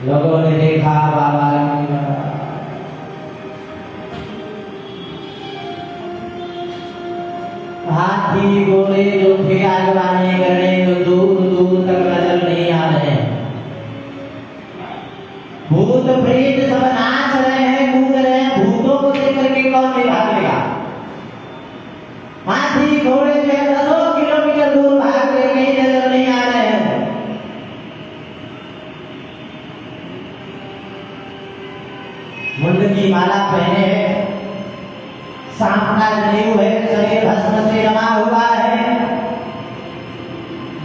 लोगों ने देखा बाबा हाथी घोड़े जो थे आगवानी कर रहे हैं, दूर दूर तक नजर नहीं आ रहे हैं। भूत प्रेत सब नाच रहे हैं, कूद रहे हैं। भूतों को देख करके कौन नहीं भागेगा? हाथी घोड़े जो है 10 किलोमीटर दूर भाग रहे, कहीं नजर नहीं आ रहे हैं। मुंड की माला पहने हैं, सांप का जनेऊ है, शरीर भस्म से रमा हुआ है,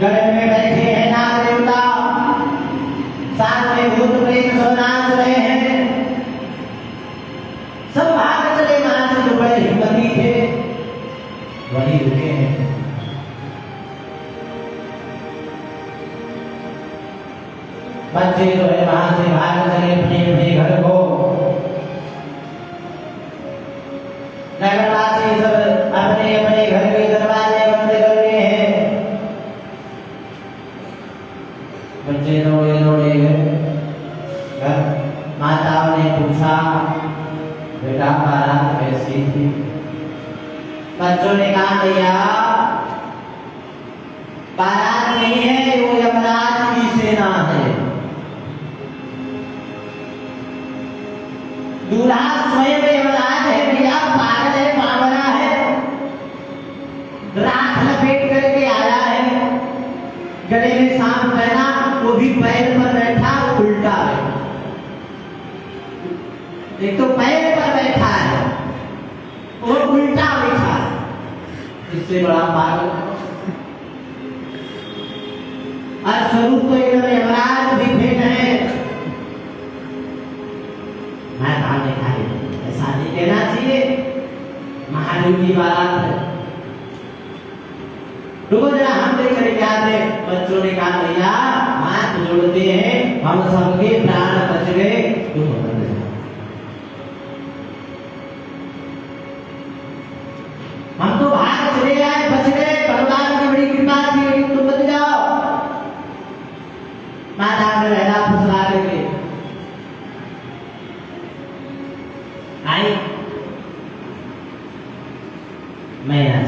गले में बैठे हैं नाग देवता, साथ में भूत प्रेत सब नाच रहे हैं। सब भाग चले वहां से, जो बड़े हिम्मती थे वही रुके हैं। बच्चे जो है वहां से भाग चले अपने अपने घर को। नगरवासी सब अपने अपने घर के दरवाजे बंद कर रहे हैं। बच्चे दौड़े दौड़े घर। माताओं ने पूछा, बेटा बारात कैसी थी? बच्चों ने कहा, भैया बारात नहीं है, वो यमराज की सेना है। दूल्हा स्वयं यमराज है भैया, पागल है, पावना है, राख लपेट करके आया है, गले में सांप पहना, वो भी पैर पर बैठा उल्टा है। एक तो पैर पर बैठा है और उल्टा बैठा है, इससे बड़ा पागल। और स्वरूप तो एकदम यमराज भी भेद है। मैं नाम लिखा है, ऐसा नहीं कहना चाहिए, महादेव की बारात है। रुको जरा, हम लेकर क्या थे? बच्चों ने कहा, भैया हाथ जोड़ते हैं, हम सबके प्राण बच गए, तुम बदल जाओ। हम तो भाग चले आए, बच गए, भगवान की बड़ी कृपा थी, तुम बच जाओ। माता ने रहना फुसला करके आई। मैना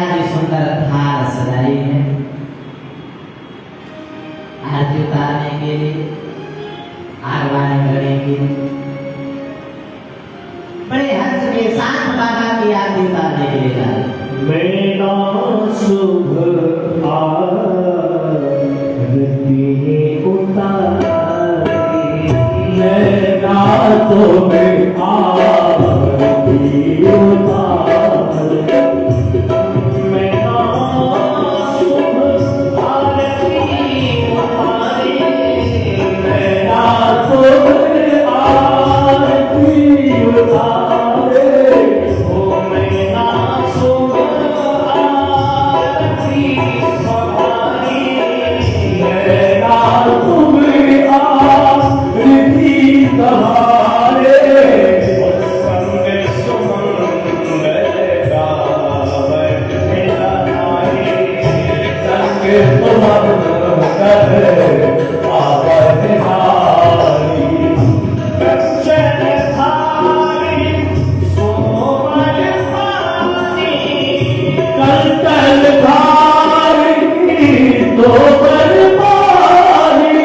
जी सुंदर थाल सजाई है आरती उतारने के लिए, आगवानी करने के लिए। बड़े हर्ष के साथ बाबा की आरती उतारने के लिए जा रहे। मैना शुभ आरती उतारी, मैना तुम्हें आरती उतारी, मैना शुभ आरती उतारी, मैना तुम्हें आरती उतारी, ओ मैना शुभ आरती सवारी, मैना तुम्हें आरती सवारी, संग सुमंगल गावे मिलाए, संग सुमंगल आवर निहारी, कंचन थारी सोमल पानी, कंचन थारी सोमल पानी,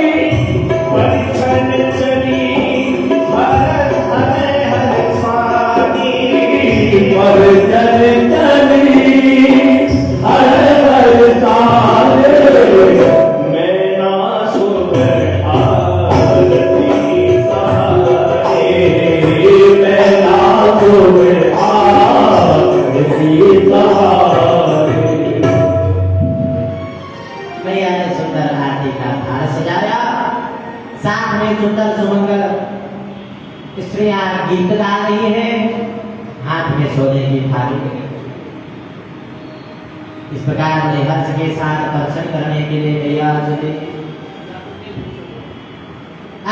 पंचन चली हर हर हर स्वामी, पंचन चली हर हर सारे, मैना शुभ आरती सहारे, मैना शुभ आरती सहारे। मैया ने सुंदर आरती का थाल सजाया, साथ में सुंदर सुमंगल स्त्रियां गीत गा रही हैं, हाथ में सोने की थाली। इस प्रकार बड़े हर्ष के साथ दर्शन करने के लिए मैया चले।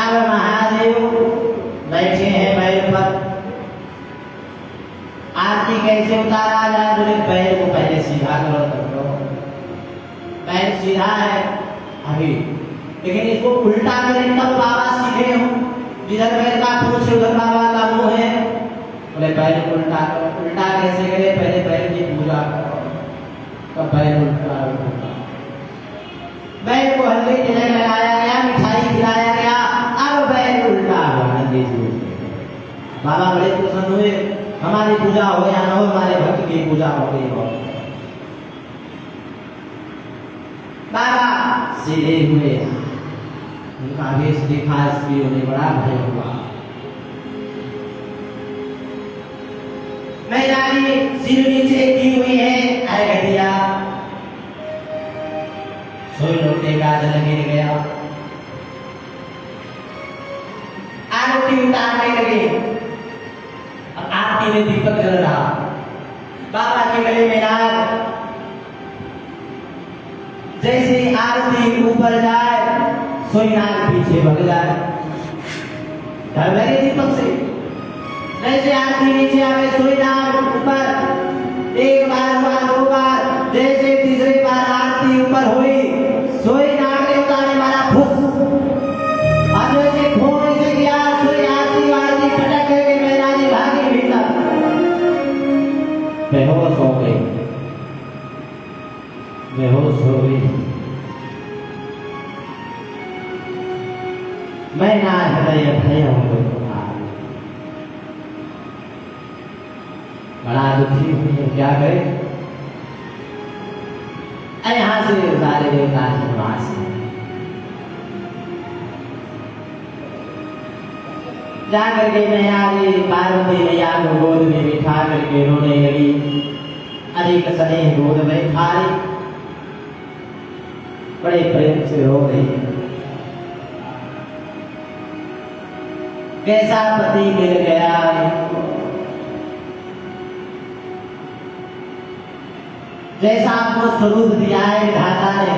अब महादेव बैठे हैं बैल पर। आरती कैसे उतारा जाए? बोले पैर को पहले सीधा करो, पैर सीधा समझा है अभी, लेकिन इसको उल्टा करें तब बाबा सीधे हो। जिधर बैल का पूछ है उधर बाबा का मुंह है। बोले बैल उल्टा करो। उल्टा कैसे करे? पहले बैल की पूजा करो, तब बैल उल्टा होगा। बैल को हल्दी तिलक लगाया गया, मिठाई खिलाया गया, अब बैल उल्टा हुआ। नंदी जी बाबा बड़े प्रसन्न हुए, हमारी पूजा हो या न हो, हमारे भक्त की पूजा हो गई। हो बाबा सीधे हुए, उनका वेश देखा, इसलिए उन्हें बड़ा भय हुआ। मैदानी सिर नीचे की हुई है, अर्घ दिया, सोई लोटे का जल गिर गया, आरती उतारने लगे। अब आरती में दीपक जल रहा, बाबा के गले में नाग, जैसे आरती ऊपर जाए सोई नाग पीछे भग जाए, डर लगे दीपक से। जैसे आरती नीचे आवे सोई नाग ऊपर, एक बार हुआ, दो बार, जैसे तीसरी बार आरती ऊपर हुई, सोई नाग ने उतारे मारा फुस, और जैसे खोने से गया सोई आरती वारती पटक करके मैदानी भागी भीतर, बेहोश हो गई, बेहोश हो गई। मैं ना हृदय भय हो बड़ा दुखी हुई, क्या करे? यहाँ से उतारे देवता वहां से जाकर के मैया जी पार्वती मैया को गोद में बिठा करके रोने लगी। अधिक स्नेह गोद में खाई, बड़े प्रेम से रो रही। कैसा पति मिल गया, जैसा आपको स्वरूप दिया है विधाता ने,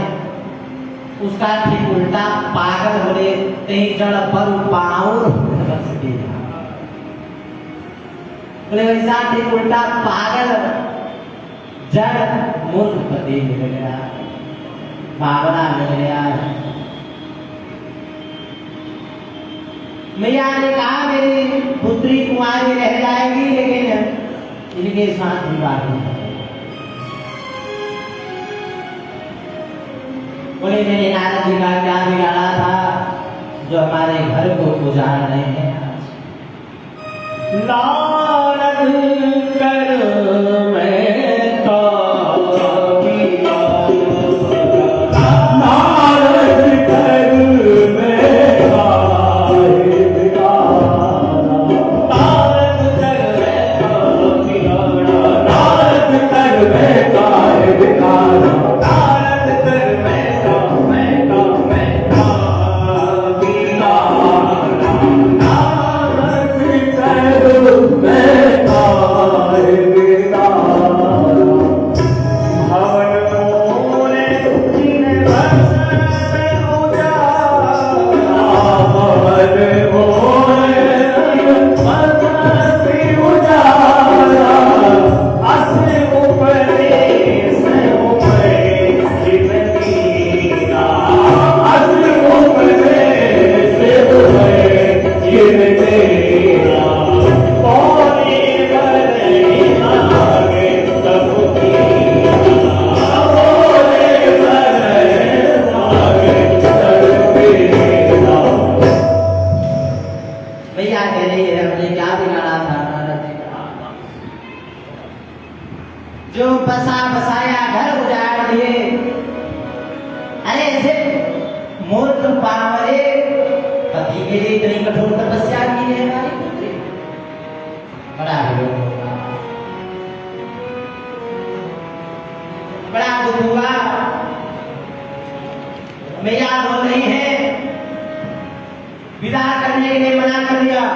उसका ठीक उल्टा पागल होने कहीं जड़ पर पाऊर बोले, वैसा ठीक उल्टा पागल जड़ मूर्ख पति मिल गया, बावड़ा मिल गया। मैया ने कहा मेरी पुत्री कुमारी रह जाएगी, लेकिन इनके साथ विवाह नहीं। बोले मेरे नारद जी का क्या बिगाड़ा था जो हमारे घर को उजाड़ रहे हैं? नारद कर मैं तो किया, नारद कर मैं काहे बिगाड़ा, नारद कर मैं तो बिगाड़ा, नारद कर मैं काहे बिगाड़ा, नारद कर मैं जो बसा बसाया घर उजाड़ दिए। अरे ऐसे मूर्ख पावरे पति के लिए इतनी कठोर तपस्या की है हमारी पुत्री, बड़ा विरोध होगा, बड़ा दुख हुआ। मैया बोल रही है, विदा करने के लिए मना कर दिया।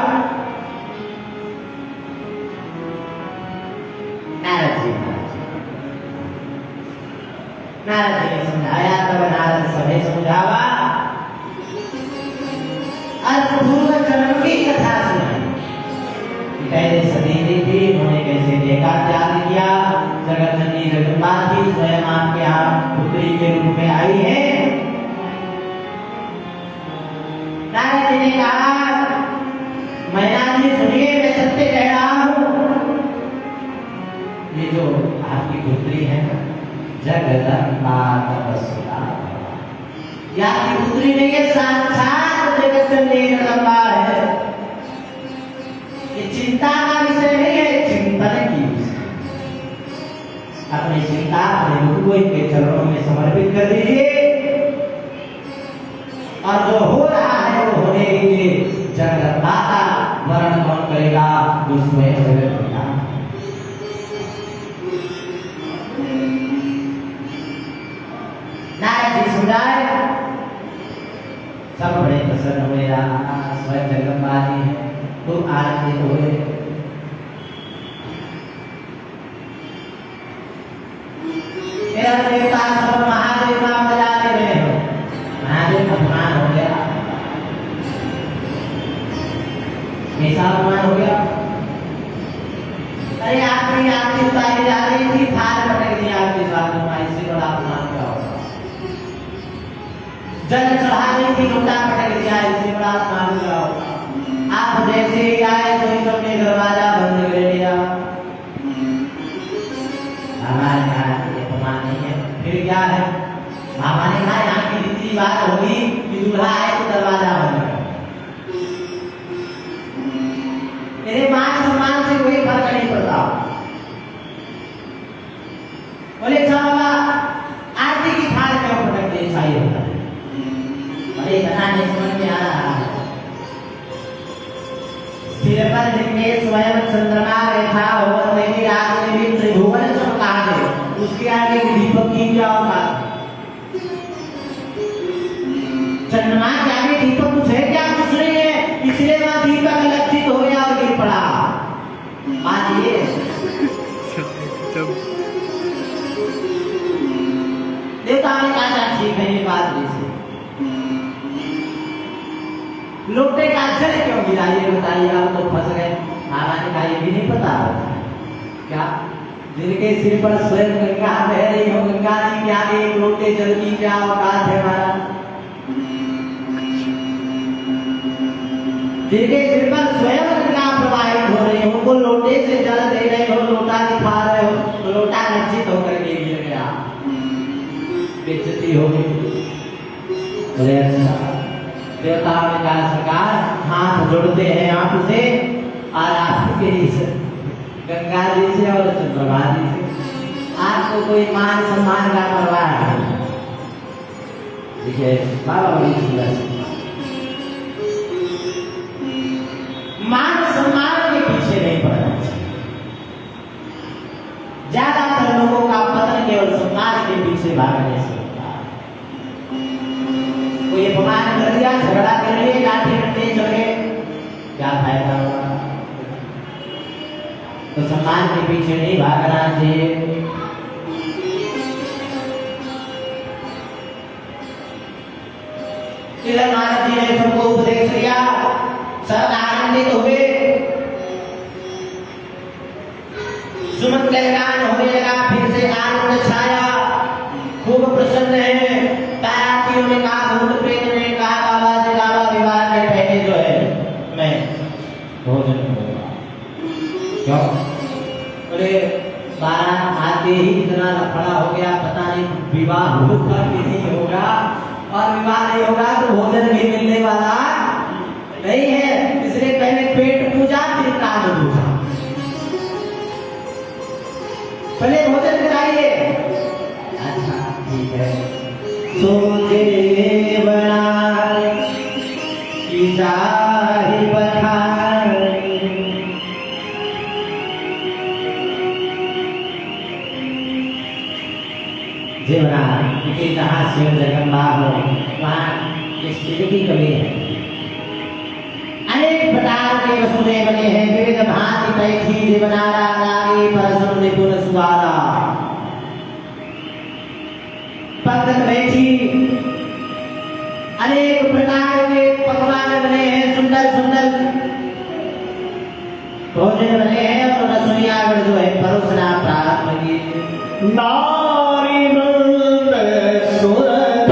नारद जी ने समझाया, तब नारद सभी समझावा, पूर्व जन्म की कथा सुनाई। पहले सदी थी, उन्होंने कैसे देखा, त्याग किया, जगत जननी जगन्माता स्वयं आपके यहाँ पुत्री के रूप में आई है। नारद जी ने कहा, मैना जी सुनिए, मैं सत्य कह रहा हूं, ये जो आपकी पुत्री है ना, जगदम्बा तपस्या, ये आपकी पुत्री नहीं है, साक्षात जगत जननी जगदम्बा है। ये चिंता का विषय नहीं है, चिंतन की विषय। अपनी चिंता अपने गुरु के चरणों में समर्पित कर दीजिए, और जो हो रहा है वो होने दीजिए। जगदम्बा का वर्ण कौन करेगा? जो स्वयं जगत पिता। नारद जी समझाए, सब बड़े प्रसन्न हुए, स्वयं जगदम्बा जी हैं, खूब आनंदित हुए। मेरा देवता सब महादेव नाम बजा रहे हो, महादेव अपमान हो गया, ऐसा अपमान हो गया। अरे आपकी आरती उतारी जा रही थी, थाल पटक दिया आपके सामने, इससे बड़ा अपमान क्या होगा? जल चढ़ा रही थी, लोटा पटक दिया, इससे बड़ा अपमान क्या होगा? आप जैसे ही आए सोई सबने दरवाजा बंद कर दिया। हमारे यहाँ अपमान नहीं है, फिर क्या है? मामा ने कहा यहाँ की रीति बात होगी कि दूल्हा आए तो दरवाजा बंद कर। मेरे मान सम्मान से कोई फर्क नहीं पड़ता। बोले बाबा, आरती की थाल क्यों पटक दे? ऐसा ही होता है। अरे कथा नहीं समझ में आ रहा है। सिर पर जिनके स्वयं चंद्रमा रेखा और मेरी आग में भी त्रिभुवन चमका दे, उसके आगे दीपक की क्या औकात? चंद्रमा के आगे दीपक कुछ है क्या? कुछ नहीं है, इसलिए वहां दीपक लक्षित हो गया और गिर पड़ा। बात ये देवता ने कहा ठीक है, ये बात जैसे लोटे का जल क्यों गिरा, ये बताइए, आप तो फंस गए। महाराज का ये भी नहीं पता क्या? जिनके सिर पर स्वयं गंगा बह रही हो, गंगा जी के आगे एक लोटे जल की क्या औकात है महाराज? जिनके सिर पर स्वयं गंगा प्रवाहित हो रही हो, उनको लोटे से जल दे रहे हो, लोटा दिखा रहे हो, तो लोटा लज्जित होकर के गिर गया, बेइज्जती हो गई। बोले अच्छा। देवताओं ने कहा सरकार, हाथ जोड़ते हैं आपसे और आपके गंगा जी से और चंद्रमा जी से, आपको कोई मान सम्मान का परवाह नहीं। देखिए बाबा बड़ी सुंदर मान सम्मान के पीछे नहीं पड़ना चाहिए। ज्यादातर लोगों का पतन केवल सम्मान के पीछे भागने से होता है। कोई अपमान कर दिया, झगड़ा कर लिए, लाठी डंडे चले, क्या फायदा हुआ? तो सम्मान के पीछे नहीं भागना चाहिए। नारद जी ने सबको उपदेश दिया, सब आनंदित हुए, सुमन का गान होने लगा, फिर से आनंद छाया, खूब प्रसन्न है। तारातियों ने कहा, भूत प्रेत ने कहा, बाबा जी बाबा विवाह के पहले जो है मैं भोजन करूंगा। क्यों? बोले बारात आते ही इतना लफड़ा हो गया, पता नहीं विवाह होगा कि नहीं होगा, और विवाह नहीं होगा तो भोजन भी मिलने वाला नहीं है, इसलिए पहले पेट पूजा फिर काज पूजा, पहले भोजन कराइए। अच्छा ठीक है। सोचे बना की जाहि बखानी, जीवना क्योंकि जहाँ शिव जगन्मा हो वहाँ स्थिति की कमी है। अनेक प्रकार के वसुदेव बने हैं, विविध भांति पैठी जीवनारा नारी परसुन निपुण सुवारा, पद्धत बैठी अनेक प्रकार के पकवान बने हैं, सुंदर सुंदर भोजन बने हैं, और रसोईया जो है परोसना प्रारंभ की। नारी नंद सुरत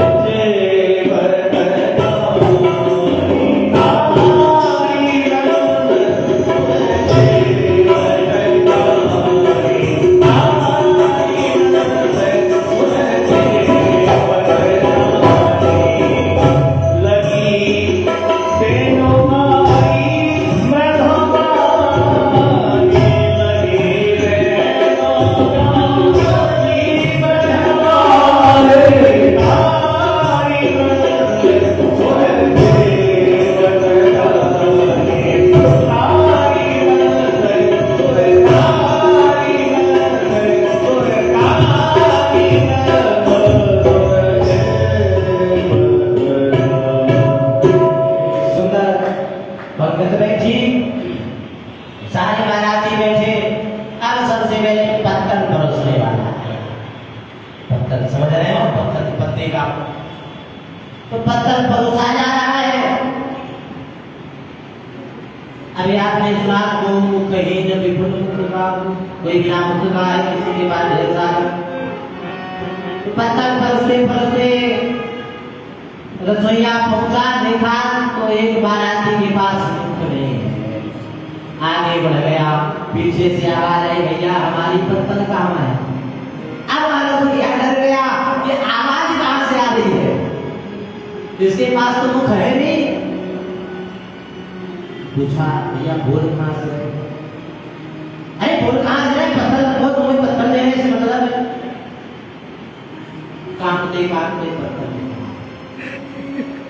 का। तो पत्थर परोसा जा रहा है। अभी आपने सुना को कहीं न विपुल मुख का, कोई बिना मुख का है, किसी के बाद ढेर सारा। तो पत्थर परोसते परोसते रसोईया पहुंचा, देखा तो एक बाराती के पास मुख नहीं है। आगे बढ़ गया, पीछे से आवाज आई, भैया हमारी पत्तल कहाँ है? अब रसोईया डर गया, ये आवाज कहाँ से आ रही है? इसके पास तो मुख है नहीं। पूछा, भैया बोल कहाँ से है? अरे बोल कहाँ से है? पत्थर रखो, तुम्हें पत्थर देने से मतलब है। कांपते कांपते पत्थर देने।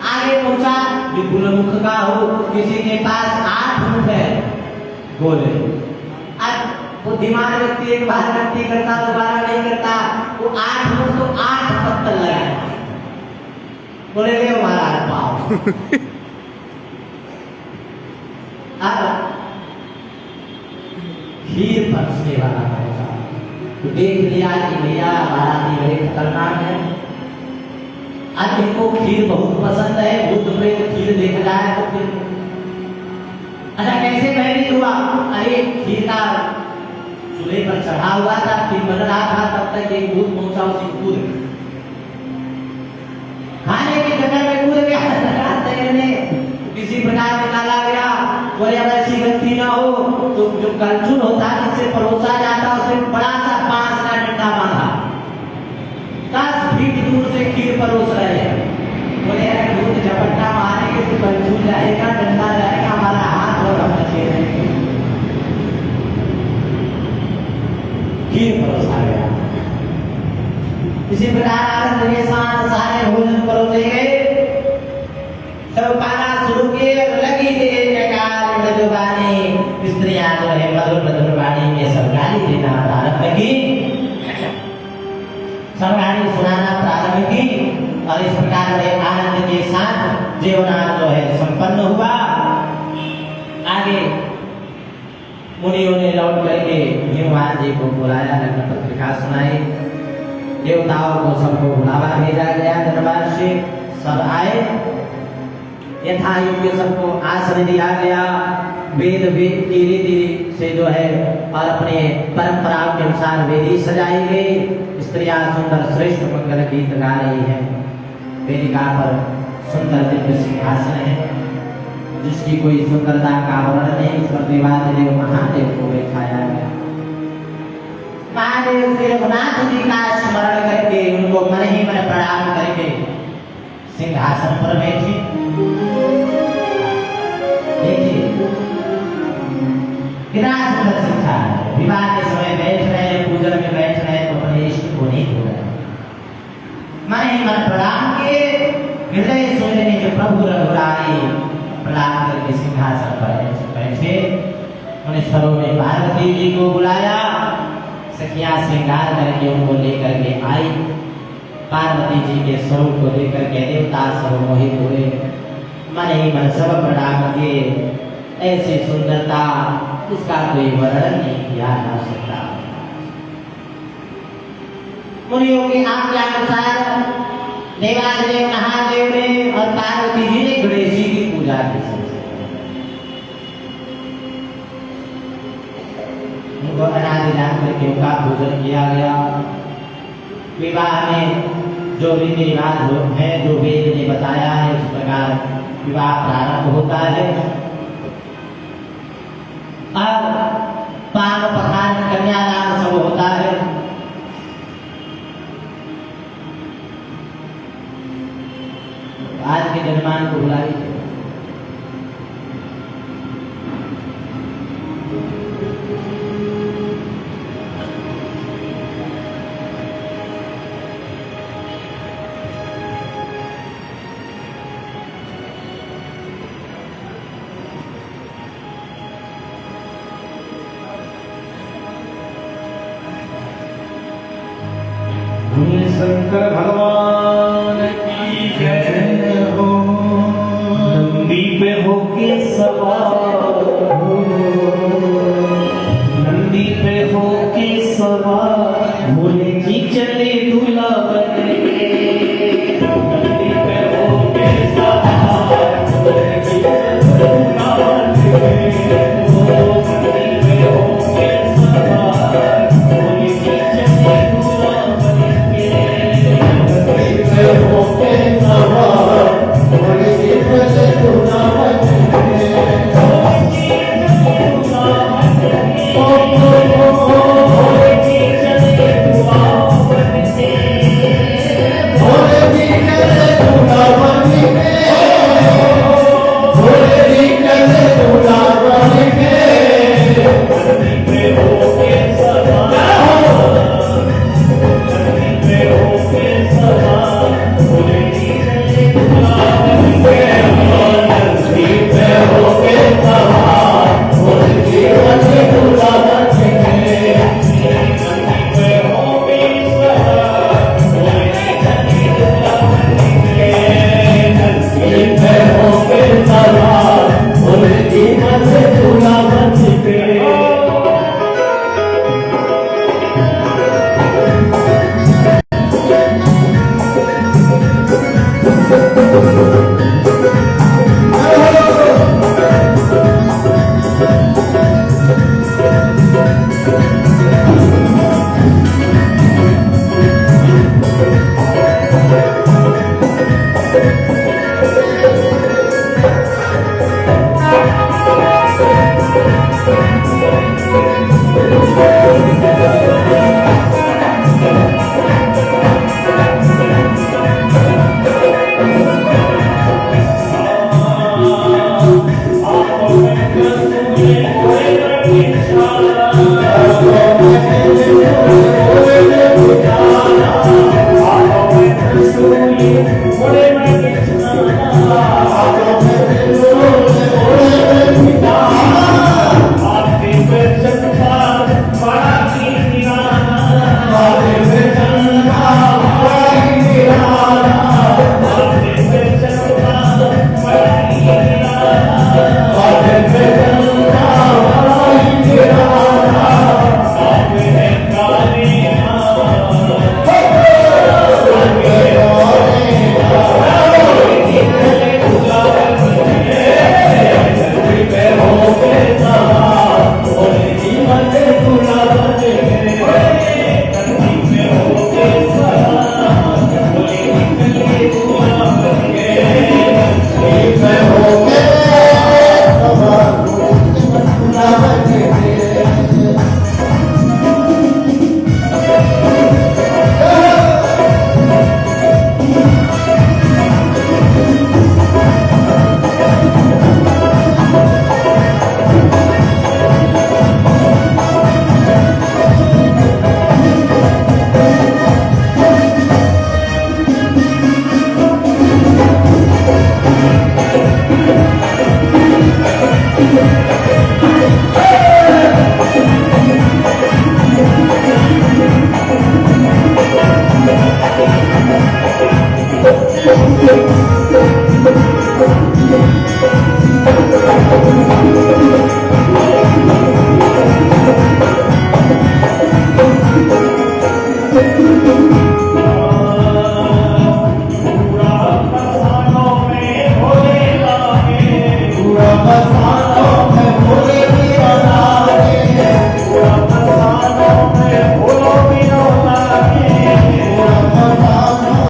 आगे पूछा, विपुल मुख का हो, किसी के पास 8 मुख है, बोले। अब वो दिमाग व्यक्ति एक बार गलती करता, दोबारा नहीं करता, वो 8 मुख तो 8 पत्थर लगाए। बोले ले महाराज पाओ। अब खीर परसने वाला पहुंचा, तो देख लिया कि भैया बाराती बड़े खतरनाक है। आज इनको खीर बहुत पसंद है, भूत प्रेत खीर देख जाए तो फिर अच्छा कैसे पहले हुआ? अरे खीर का चूल्हे पर चढ़ा हुआ था, खीर बन रहा था, तब तक एक भूत पहुंचा, उसी कूद खाने के चक्कर में कूद गया। किसी प्रकार निकाला गया। बोले अब ऐसी गलती ना हो, तो जो कलछुल होता जिससे परोसा जाता उसमें बड़ा सा 5 का डंडा बांधा, 10 फीट दूर से खीर परोस रहे हैं। बोले दूध झपट्टा मारेंगे तो कलछुल जाएगा, डंडा जाएगा, हमारा हाथ और हम बचे रहेंगे। खीर परोसा गया। इसी प्रकार आनंद के साथ सारे भोजन परोसे गए। सब खाना शुरू किए, लगी तेज जयकार मृदुगानी, स्त्रियां जो है मधुर मधुर वाणी में सब गाली देना प्रारंभ की, सब गाली सुनाना प्रारंभ की। और इस प्रकार में आनंद के साथ जीवनान जो है संपन्न हुआ। आगे मुनियों ने लौट करके भगवान जी को बुलाया, लग्न पत्रिका सुनाई, देवताओं को सबको बुलावा भेजा गया दरबार से। सब आए, यथा योग्य सबको आसन दिया गया। वेद धीरे धीरे से जो है और अपने परंपरा के अनुसार वेदी सजाई गई। स्त्रियां सुंदर श्रेष्ठ मंगल गीत गा रही है। वेदिका पर सुंदर दिव्य सिंहासन है, जिसकी कोई सुंदरता का वर्णन नहीं। उस पर देवादिदेव महादेव को बैठाया गया। महादेव श्री रघुनाथ जी का स्मरण करके, उनको मन ही मन प्रणाम करके सिंहासन पर बैठे। देखिए कितना सुंदर शिक्षा है। विवाह के समय बैठ रहे हैं, पूजन में बैठ रहे हैं, तो अपने इष्ट को नहीं भूल रहे। मन ही मन प्रणाम किए, हृदय सोचने के प्रभु रघुराई, प्रणाम करके सिंहासन पर बैठे। उन्हें स्वरों में पार्वती जी को बुलाया। सखियां श्रृंगार करके उनको लेकर के आई। पार्वती जी के स्वरूप को लेकर के देवता सब मोहित हुए। मन ही मन सब प्रणाम किए। ऐसी सुंदरता इसका कोई वर्णन नहीं किया जा सकता। मुनियों की आज्ञानुसार देवादिदेव महादेव ने और पार्वती जी ने गणेश जी की पूजा की। उनको अनादि दान करके उनका पूजन किया गया। विवाह में जो रीति रिवाज है, जो वेद ने बताया है, उस प्रकार विवाह प्रारंभ होता है। अब पान पखान कन्यादान सब होता है। आज के जजमान को बुलाई। शंकर भगवान की जय हो। नंदी पे होके सवार, नंदी पे होके सवार, बोले जी चले दूल्हा बन के। सोइए मोरे